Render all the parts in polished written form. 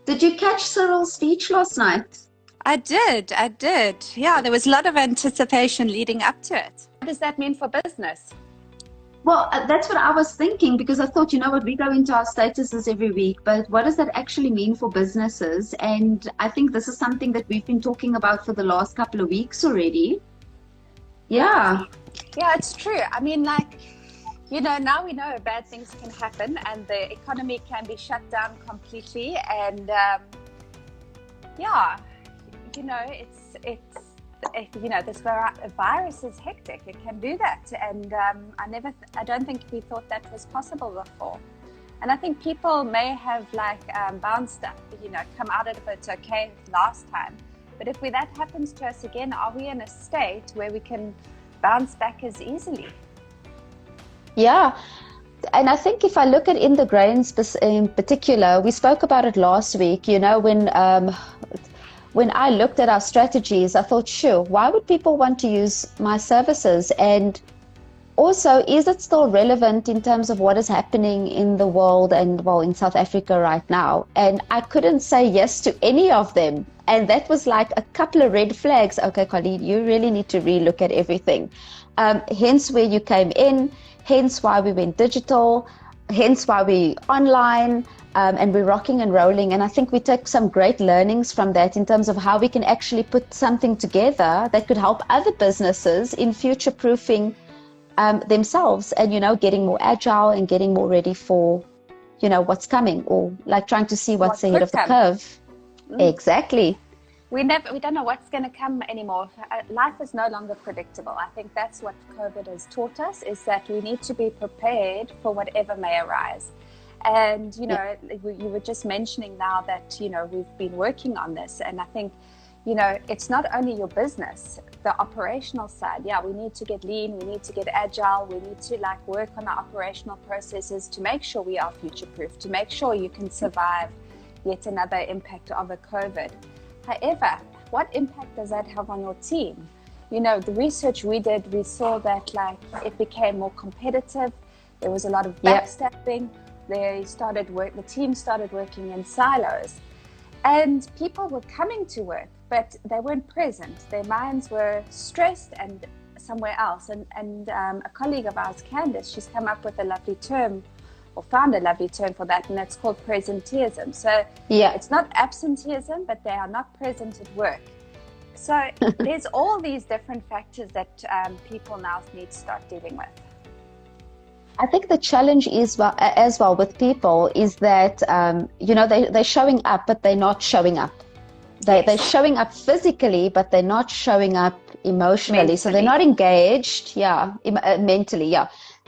Did you catch Cyril's speech last night? I did. Yeah, there was a lot of anticipation leading up to it. What does that mean for business? Well, that's what I was thinking because I thought, you know what, we go into our statuses every week, but what does that actually mean for businesses? And I think this is something that we've been talking about for the last couple of weeks already. Yeah, Yeah. yeah, it's true. I mean, now we know bad things can happen and the economy can be shut down completely. And yeah, this virus is hectic. It can do that, and I don't think we thought that was possible before. And I think people may have bounced up, come out of it okay last time. But if that happens to us again, are we in a state where we can bounce back as easily? Yeah. And I think if I look at in the grains in particular, we spoke about it last week, when I looked at our strategies, I thought, sure, why would people want to use my services? And also, is it still relevant in terms of what is happening in the world and, well, in South Africa right now? And I couldn't say yes to any of them. And that was like a couple of red flags. Okay, Khalid, you really need to relook at everything. Hence where you came in, hence why we went digital, hence why we online. And we're rocking and rolling. And I think we take some great learnings from that in terms of how we can actually put something together that could help other businesses in future-proofing themselves and, getting more agile and getting more ready for, what's coming, or like trying to see what's ahead of the curve. Exactly. We don't know what's going to come anymore. Life is no longer predictable. I think that's what COVID has taught us, is that we need to be prepared for whatever may arise. And, you were just mentioning now that, we've been working on this. And I think, it's not only your business, the operational side. Yeah, we need to get lean. We need to get agile. We need to work on our operational processes to make sure we are future proof, to make sure you can survive yet another impact of a COVID. However, what impact does that have on your team? The research we did, we saw that it became more competitive. There was a lot of backstabbing. The team started working in silos, and people were coming to work, but they weren't present. Their minds were stressed and somewhere else. And a colleague of ours, Candice, she's come up with a lovely term, or found a lovely term for that, and that's called presenteeism. So it's not absenteeism, but they are not present at work. So there's all these different factors that people now need to start dealing with. I think the challenge is as well with people is that, they're showing up, but they're not showing up. They're showing up physically, but they're not showing up emotionally. So they're not engaged. Mentally.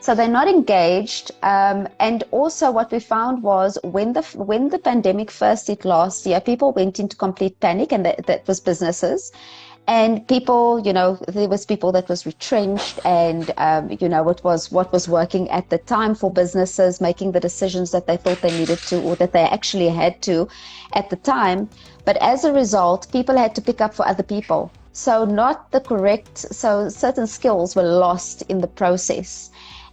So they're not engaged. And also what we found was when the pandemic first hit last year, people went into complete panic, and that was businesses. And people, there was people that was retrenched, and, what was working at the time for businesses, making the decisions that they thought they needed to, or that they actually had to at the time. But as a result, people had to pick up for other people. So certain skills were lost in the process.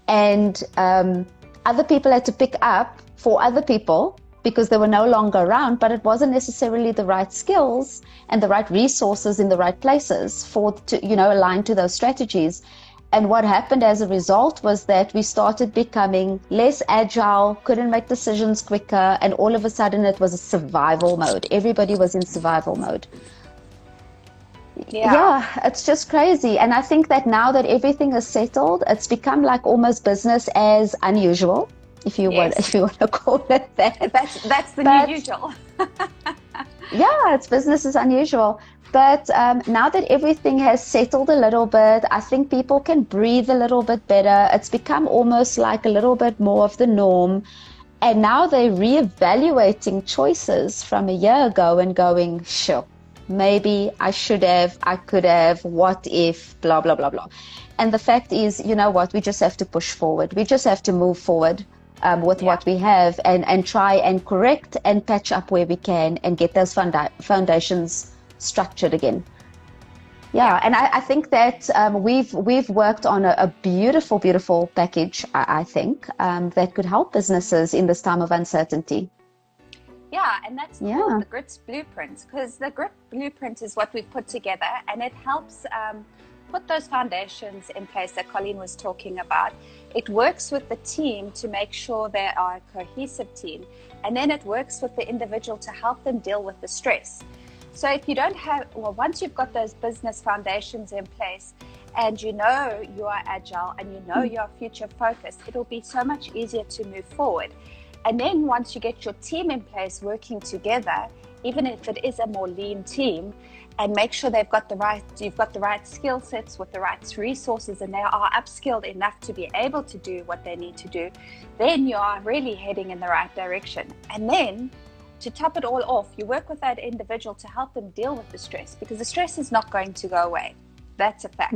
And other people had to pick up for other people because they were no longer around, but it wasn't necessarily the right skills and the right resources in the right places to align to those strategies. And what happened as a result was that we started becoming less agile, couldn't make decisions quicker, and all of a sudden it was a survival mode. Everybody was in survival mode. Yeah, it's just crazy. And I think that now that everything is settled, it's become like almost business as unusual, if you want to call it that. That's the new usual. Yeah, it's business as unusual. But now that everything has settled a little bit, I think people can breathe a little bit better. It's become almost like a little bit more of the norm. And now they're reevaluating choices from a year ago and going, sure, maybe I should have, I could have, what if, blah, blah, blah, blah. And the fact is, you know what, we just have to push forward. We just have to move forward with what we have and try and correct and patch up where we can and get those foundations structured again. And I think that we've worked on a beautiful, beautiful package, I think, that could help businesses in this time of uncertainty. Yeah, and that's called the GRIT's blueprint, because the GRIT blueprint is what we've put together, and it helps put those foundations in place that Colleen was talking about. It works with the team to make sure they are a cohesive team, and then it works with the individual to help them deal with the stress. So if you don't have, well, once you've got those business foundations in place, and you know you are agile and you know you're future focused, it'll be so much easier to move forward. And then once you get your team in place working together, even if it is a more lean team, and make sure you've got the right skill sets with the right resources, and they are upskilled enough to be able to do what they need to do, then you are really heading in the right direction. And then to top it all off, you work with that individual to help them deal with the stress, because the stress is not going to go away. That's a fact.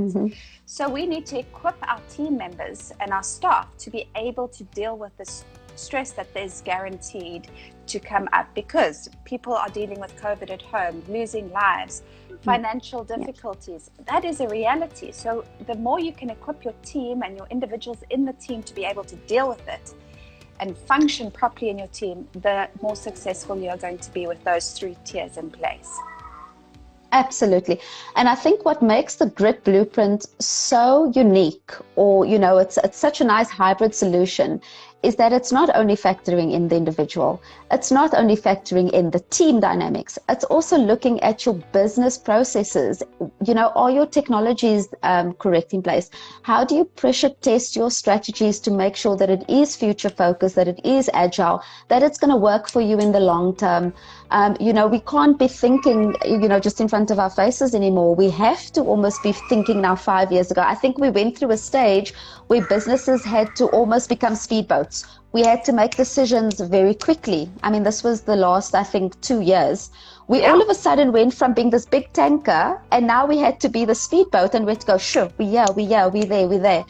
So we need to equip our team members and our staff to be able to deal with this stress that is guaranteed to come up, because people are dealing with COVID at home, losing lives, financial difficulties. That is a reality. So the more you can equip your team and your individuals in the team to be able to deal with it and function properly in your team, the more successful you're going to be with those 3 tiers in place. Absolutely. And I think what makes the GRIT blueprint so unique, or, you know, it's such a nice hybrid solution, is that it's not only factoring in the individual, it's not only factoring in the team dynamics, it's also looking at your business processes. You know, are your technologies correct in place? How do you pressure test your strategies to make sure that it is future focused, that it is agile, that it's going to work for you in the long term? You know, we can't be thinking, you know, just in front of our faces anymore. We have to almost be thinking now 5 years ago. I think we went through a stage where businesses had to almost become speedboats. We had to make decisions very quickly. I mean, this was the last, I think, 2 years. We all of a sudden went from being this big tanker, and now we had to be the speedboat, and we had to go, sure, we're there.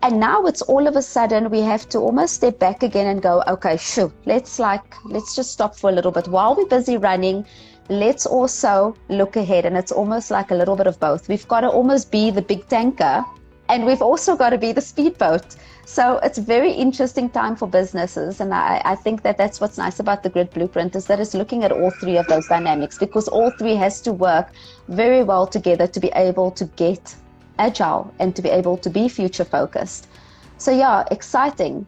And now it's all of a sudden we have to almost step back again and go, okay, sure, let's just stop for a little bit. While we're busy running, let's also look ahead. And it's almost like a little bit of both. We've got to almost be the big tanker, and we've also got to be the speedboat. So it's a very interesting time for businesses. And I think that that's what's nice about the GRIT blueprint, is that it's looking at all 3 of those dynamics, because all 3 has to work very well together to be able to get agile and to be able to be future focused. So yeah, exciting.